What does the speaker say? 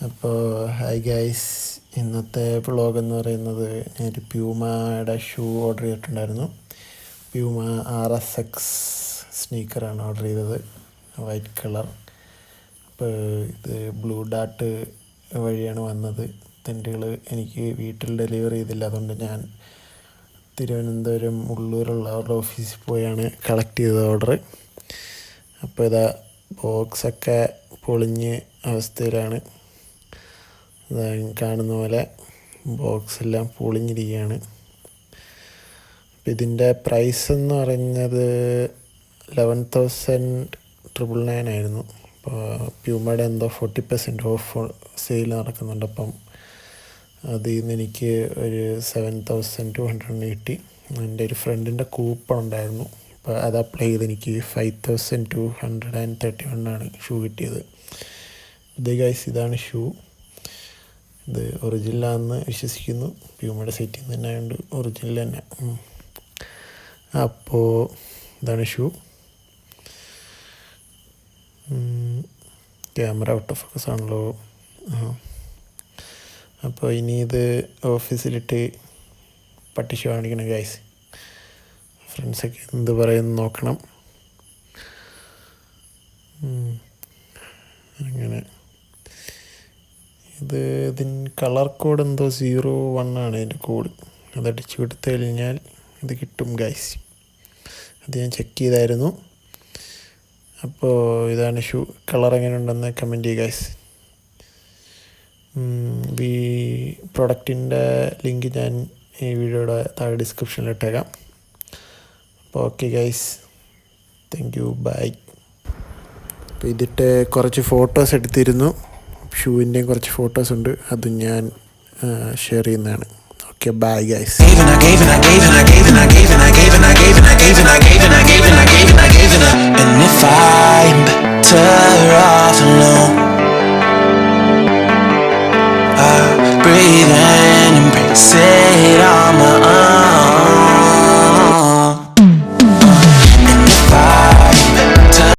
അപ്പോൾ hi guys, ഇന്നത്തെ vlog എന്ന് പറയുന്നത് ഞാനൊരു പ്യൂമയുടെ ഷൂ ഓർഡർ ചെയ്തിട്ടുണ്ടായിരുന്നു. പ്യൂമ RSX സ്നീക്കറാണ് ഓർഡർ ചെയ്തത്, വൈറ്റ് കളർ. അപ്പോൾ ഇത് ബ്ലൂ ഡാർട്ട് വഴിയാണ് വന്നത്. തെണ്ടുകൾ എനിക്ക് വീട്ടിൽ ഡെലിവറി ചെയ്തില്ല, അതുകൊണ്ട് ഞാൻ തിരുവനന്തപുരം ഉള്ളൂരുള്ള അവരുടെ ഓഫീസിൽ പോയാണ് കളക്ട് ചെയ്തത് ഓർഡർ. അപ്പോൾ ഇതാ ബോക്സൊക്കെ പൊളിഞ്ഞ് അവസ്ഥയിലാണ്. കാണുന്ന പോലെ ബോക്സ് എല്ലാം പൊളിഞ്ഞിരിക്കുകയാണ്. അപ്പം ഇതിൻ്റെ പ്രൈസ് എന്ന് പറയുന്നത് 11,999 ആയിരുന്നു. അപ്പോൾ പ്യൂമയുടെ എന്തോ 40% ഓഫ് സെയിൽ നടക്കുന്നുണ്ട്. അപ്പം അതിൽ നിന്ന് എനിക്ക് ഒരു 7,200 കിട്ടി. എൻ്റെ ഒരു ഫ്രണ്ടിൻ്റെ കൂപ്പൺ ഉണ്ടായിരുന്നു, അപ്പോൾ അത് അപ്ലൈ ചെയ്ത് എനിക്ക് 5,231 ഷൂ കിട്ടിയത്. ഇത് ഗൈസ്, ഇതാണ് ഷൂ. ഇത് ഒറിജിനലാണെന്ന് വിശ്വസിക്കുന്നു. പ്യൂമയുടെ സൈറ്റിൽ നിന്ന് തന്നെ ആയതുകൊണ്ട് ഒറിജിനൽ തന്നെ. അപ്പോൾ ഇതാണ് shoe. Camera out of focus ആണല്ലോ. അപ്പോൾ ഇനി ഇത് ഓഫീസിലിട്ട് പട്ടിഷോ കാണിക്കണം ഗൈസ്. ഫ്രണ്ട്സൊക്കെ എന്ത് പറയുന്നു നോക്കണം. അങ്ങനെ ഇതിന് കളർ കോഡ് എന്തോ 01 ആണ് ഇതിൻ്റെ കോഡ്. അതടിച്ച് കൊടുത്തു കഴിഞ്ഞാൽ ഇത് കിട്ടും ഗൈസ്. അത് ഞാൻ ചെക്ക് ചെയ്തായിരുന്നു. അപ്പോൾ ഇതാണ് ഷൂ. കളർ എങ്ങനെ ഉണ്ടെന്ന് കമൻറ്റ് ചെയ്യുക ഗൈസ്. ഈ പ്രൊഡക്റ്റിൻ്റെ ലിങ്ക് ഞാൻ ഈ വീഡിയോയുടെ താഴെ ഡിസ്ക്രിപ്ഷനിൽ ഇട്ടേക്കാം. അപ്പോൾ okay guys, thank you, bye. അപ്പോൾ ഇതിട്ട് കുറച്ച് ഫോട്ടോസ് എടുത്തിരുന്നു. ഷൂവിൻ്റെയും കുറച്ച് ഫോട്ടോസ് ഉണ്ട്, അതും ഞാൻ ഷെയർ ചെയ്യുന്നതാണ്. Okay, bye guys. And if I'm